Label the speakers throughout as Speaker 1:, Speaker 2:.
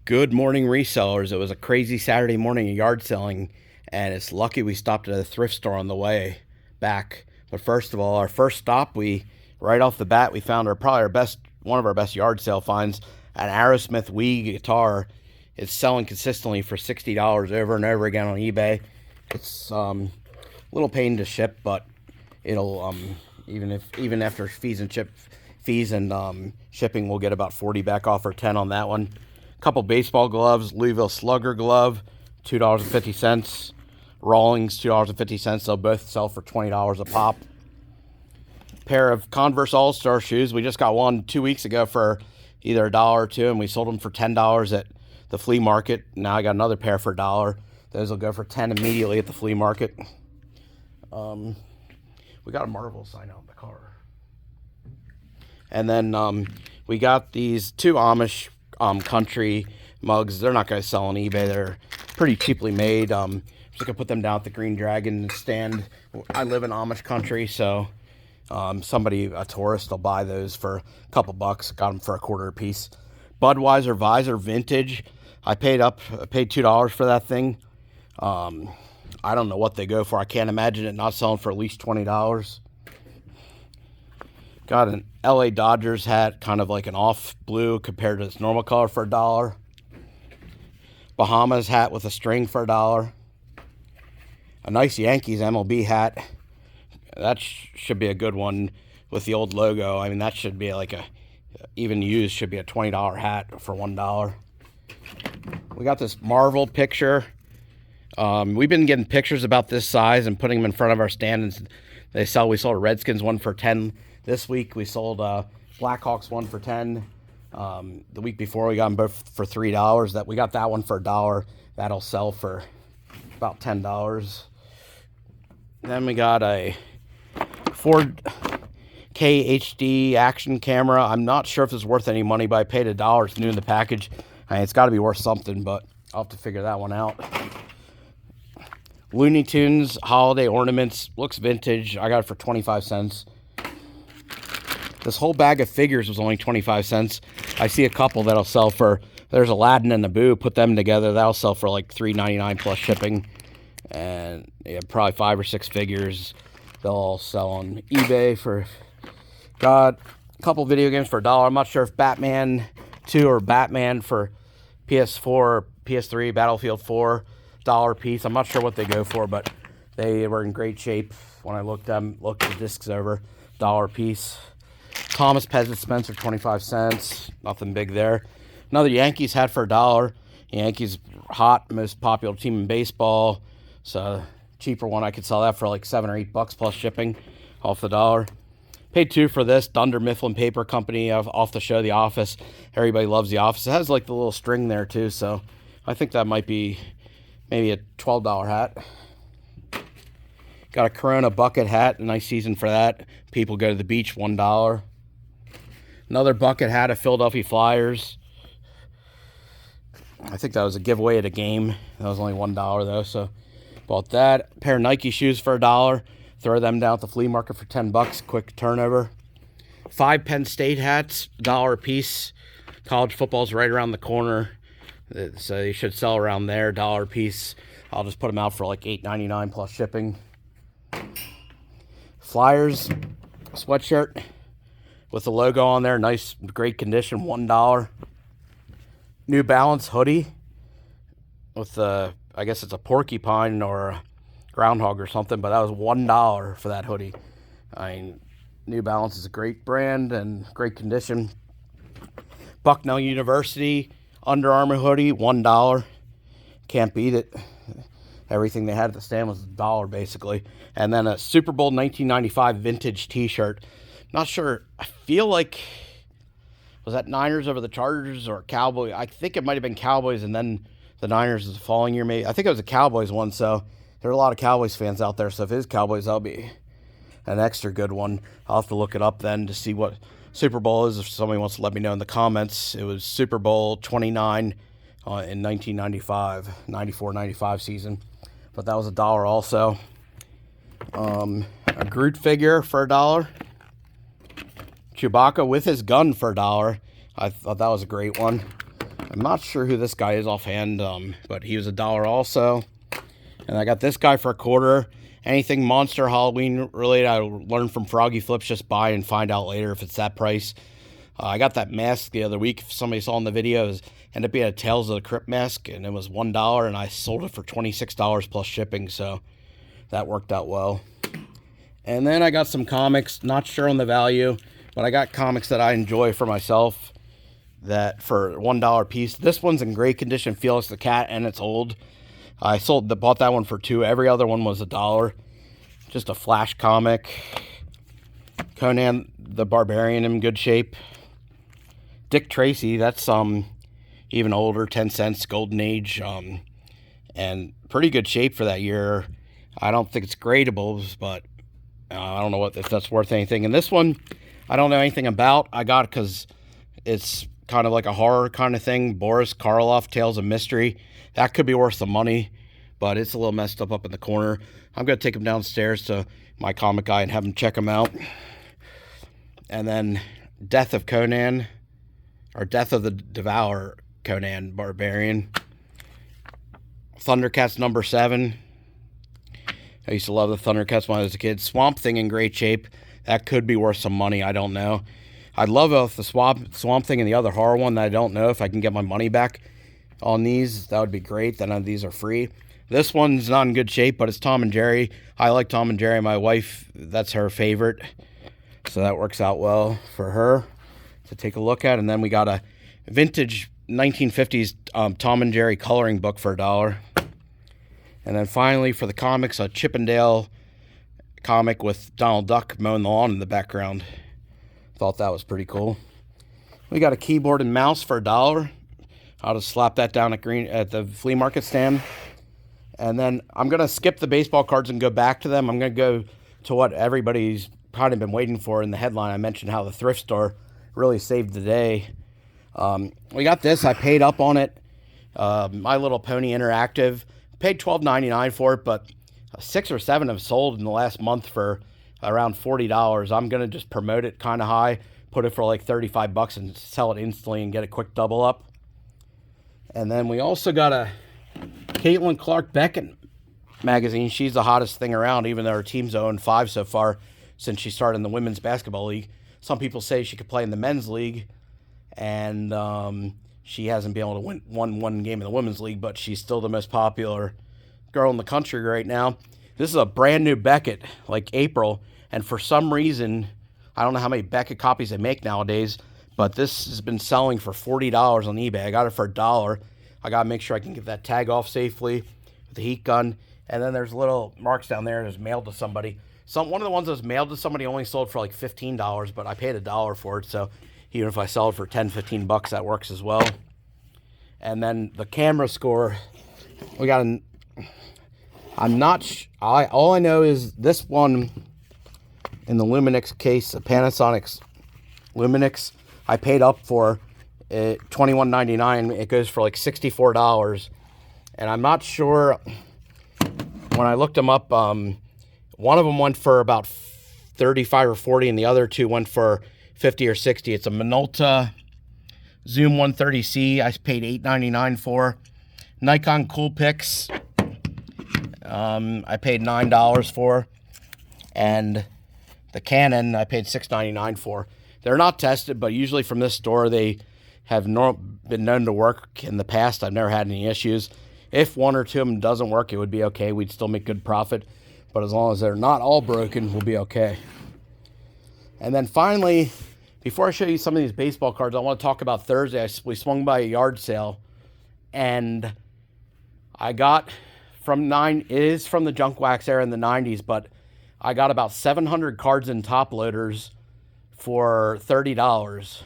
Speaker 1: Good morning, resellers. It was a crazy Saturday morning of yard selling, and it's lucky we stopped at a thrift store on the way back. But first of all, our first stop, we right off the bat, we found one of our best yard sale finds, an Aerosmith Wii guitar. It's selling consistently for $60 over and over again on eBay. It's a little pain to ship, but it'll even after fees and shipping, we'll get about 40 back off or 10 on that one. Couple baseball gloves, Louisville Slugger glove, $2.50. Rawlings, $2.50. They'll both sell for $20 a pop. Pair of Converse All-Star shoes. We just got one 2 weeks ago for either $1 or $2, and we sold them for $10 at the flea market. Now I got another pair for $1. Those will go for $10 immediately at the flea market. We got a Marvel sign out in the car. And then we got these two Amish country mugs. They're not going to sell on eBay. They're pretty cheaply made. Just going to put them down at the Green Dragon stand. I live in Amish country, so a tourist, will buy those for a couple bucks. Got them for $0.25 a piece. Budweiser Visor Vintage. I paid $2 for that thing. I don't know what they go for. I can't imagine it not selling for at least $20. Got an LA Dodgers hat, kind of like an off blue compared to its normal color for $1. Bahamas hat with a string for $1. A nice Yankees MLB hat. That should be a good one with the old logo. I mean, that should be even used, should be a $20 hat for $1. We got this Marvel picture. We've been getting pictures about this size and putting them in front of our stand. And we sold a Redskins one for $10 this week. We sold Blackhawks one for $10. The week before we got them both for $3. We got that one for $1. That'll sell for about $10. Then we got a 4K HD action camera. I'm not sure if it's worth any money, but I paid $1. It's new in the package. I mean, it's got to be worth something, but I'll have to figure that one out. Looney Tunes holiday ornaments. Looks vintage. I got it for 25 cents. This whole bag of figures was only 25 cents. I see a couple that'll sell for, there's Aladdin and Naboo. Put them together. That'll sell for like $3.99 plus shipping. And yeah, probably 5 or 6 figures. They'll all sell on eBay for, got a couple video games for $1. I'm not sure if Batman 2 or Batman for PS4 or PS3, Battlefield 4, $1 piece. I'm not sure what they go for, but they were in great shape when I looked the discs over. $1 piece. Thomas Peasant Spencer, 25 cents. Nothing big there. Another Yankees hat for $1. Yankees hot, most popular team in baseball. So cheaper one, I could sell that for like $7 or $8 plus shipping off the $1. Paid $2 for this Dunder Mifflin Paper Company off the show The Office. Everybody loves The Office. It has like the little string there too, so I think that might be maybe a $12 hat. Got a Corona bucket hat. Nice season for that. People go to the beach, $1. Another bucket hat of Philadelphia Flyers. I think that was a giveaway at a game. That was only $1 though, so bought that. A pair of Nike shoes for $1. Throw them down at the flea market for $10. Quick turnover. 5 Penn State hats, $1 a piece. College football's right around the corner, so they should sell around there, $1 a piece. I'll just put them out for like $8.99 plus shipping. Flyers sweatshirt with the logo on there, nice, great condition, $1. New Balance hoodie with I guess it's a porcupine or a groundhog or something, but that was $1 for that hoodie. I mean, New Balance is a great brand and great condition. Bucknell University Under Armour hoodie, $1. Can't beat it. Everything they had at the stand was $1 basically. And then a Super Bowl 1995 vintage t-shirt. Not sure. I feel like, was that Niners over the Chargers or Cowboys? I think it might have been Cowboys and then the Niners the following year maybe. I think it was a Cowboys one, so there are a lot of Cowboys fans out there. So if it is Cowboys, that'll be an extra good one. I'll have to look it up then to see what Super Bowl is. If somebody wants to let me know in the comments. It was Super Bowl 29 in 1995, 94-95 season. But that was $1 also. A Groot figure for $1. Chewbacca with his gun for $1. I thought that was a great one. I'm not sure who this guy is offhand, but he was $1 also. And I got this guy for $0.25. Anything Monster Halloween related, I learned from Froggy Flips, just buy and find out later if it's that price. I got that mask the other week. If somebody saw in the videos, ended up being a Tales of the Crypt mask, and it was $1, and I sold it for $26 plus shipping, so that worked out well. And then I got some comics, not sure on the value, but I got comics that I enjoy for myself that for $1 a piece. This one's in great condition, Felix the Cat, and it's old. I bought that one for $2. Every other one was $1. Just a Flash comic. Conan the Barbarian in good shape. Dick Tracy, that's even older, 10 cents, Golden Age, and pretty good shape for that year. I don't think it's gradables, but I don't know if that's worth anything. And this one, I don't know anything about. I got it because it's kind of like a horror kind of thing. Boris Karloff, Tales of Mystery. That could be worth some money, but it's a little messed up in the corner. I'm going to take him downstairs to my comic guy and have him check him out. And then Death of Conan, or Death of the Devourer Conan Barbarian. Thundercats number 7. I used to love the Thundercats when I was a kid. Swamp Thing in great shape. That could be worth some money. I don't know. I'd love if the Swamp Thing and the other horror one that I don't know if I can get my money back on these. That would be great. Then these are free. This one's not in good shape, but it's Tom and Jerry. I like Tom and Jerry. My wife, that's her favorite. So that works out well for her to take a look at. And then we got a vintage 1950s Tom and Jerry coloring book for $1. And then finally for the comics, a Chippendale comic with Donald Duck mowing the lawn in the background. Thought that was pretty cool. We got a keyboard and mouse for $1. I'll just slap that down at the flea market stand. And then I'm going to skip the baseball cards and go back to them. I'm going to go to what everybody's kind of been waiting for in the headline. I mentioned how the thrift store really saved the day. We got this. I paid up on it. My Little Pony Interactive. Paid $12.99 for it, but 6 or 7 have sold in the last month for around $40. I'm going to just promote it kind of high, put it for like $35 and sell it instantly and get a quick double up. And then we also got a Caitlin Clark Beckett magazine. She's the hottest thing around, even though her team's 0-5 so far since she started in the women's basketball league. Some people say she could play in the men's league, and she hasn't been able to win one game in the women's league, but she's still the most popular girl in the country right now. This is a brand new Beckett, like April, and for some reason, I don't know how many Beckett copies they make nowadays, but this has been selling for $40 on eBay. I got it for $1. I got to make sure I can get that tag off safely with the heat gun. And then there's little marks down there that's mailed to somebody. One of the ones that was mailed to somebody only sold for like $15, but I paid $1 for it, so even if I sell it for $10-15, that works as well. And then the camera score, we got all I know is this one in the Luminix case, a Panasonic's Luminix, I paid up for it, $21.99. It goes for like $64. And I'm not sure, when I looked them up, one of them went for about 35 or 40 and the other two went for 50 or 60. It's a Minolta Zoom 130C. I paid $8.99 for. Nikon Coolpix, I paid $9 for. And the Canon, I paid $6.99 for. They're not tested, but usually from this store, they have been known to work in the past. I've never had any issues. If one or two of them doesn't work, it would be okay. We'd still make good profit. But as long as they're not all broken, we'll be okay. And then finally, before I show you some of these baseball cards, I want to talk about Thursday. We swung by a yard sale, and I got it is from the junk wax era in the 90s, but I got about 700 cards in top loaders for $30.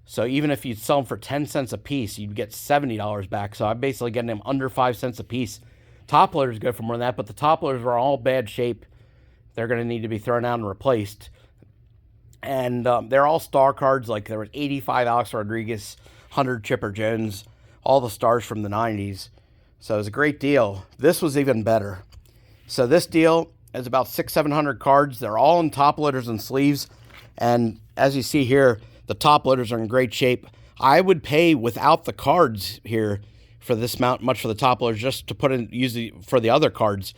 Speaker 1: So even if you sell them for 10 cents a piece, you'd get $70 back. So I'm basically getting them under 5 cents a piece. Top loaders go for more than that, but the top loaders are all bad shape. They're going to need to be thrown out and replaced. And they're all star cards. Like there was 85 Alex Rodriguez, 100 Chipper Jones, all the stars from the 90s. So it was a great deal. This was even better. So this deal is about 600-700 cards. They're all in top loaders and sleeves. And as you see here, the top loaders are in great shape. I would pay without the cards here for this amount much for the top loaders just to put in for the other cards.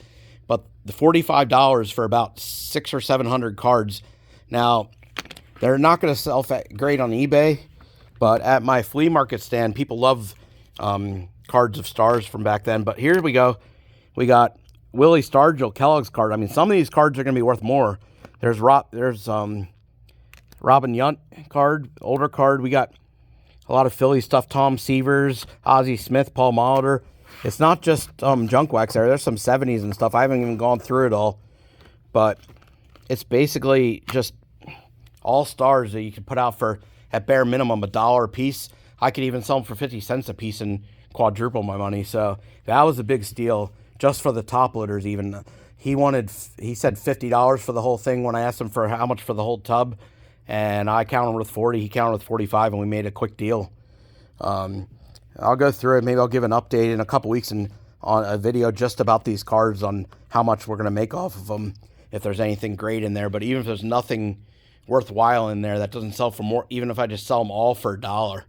Speaker 1: But the $45 for about 600 or 700 cards. Now, they're not going to sell great on eBay, but at my flea market stand, people love cards of stars from back then. But here we go. We got Willie Stargell, Kellogg's card. I mean, some of these cards are going to be worth more. There's Robin Yount card, older card. We got a lot of Philly stuff. Tom Severs, Ozzie Smith, Paul Molitor. It's not just junk wax there. There's some 70s and stuff. I haven't even gone through it all. But it's basically just all stars that you can put out for, at bare minimum, $1 a piece. I could even sell them for 50 cents a piece and quadruple my money. So that was a big steal just for the top loaders even. He said $50 for the whole thing when I asked him for how much for the whole tub. And I counted with 40, he counted with 45, and we made a quick deal. I'll go through it. Maybe I'll give an update in a couple weeks on a video just about these cards on how much we're going to make off of them, if there's anything great in there. But even if there's nothing worthwhile in there that doesn't sell for more, even if I just sell them all for $1,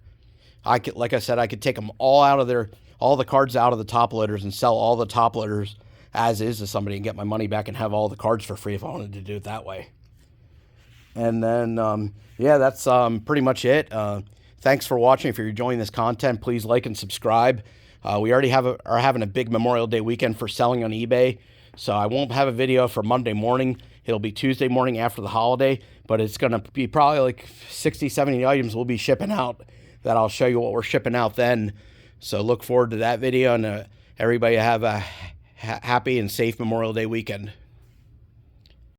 Speaker 1: like I said, I could take them all out of all the cards out of the top loaders and sell all the top loaders as is to somebody and get my money back and have all the cards for free if I wanted to do it that way. And then, yeah, that's pretty much it. Thanks for watching. If you're enjoying this content, please like and subscribe. We already are having a big Memorial Day weekend for selling on eBay, so I won't have a video for Monday morning. It'll be Tuesday morning after the holiday, but it's going to be probably like 60, 70 items we'll be shipping out that I'll show you what we're shipping out then. So look forward to that video, and everybody have a happy and safe Memorial Day weekend.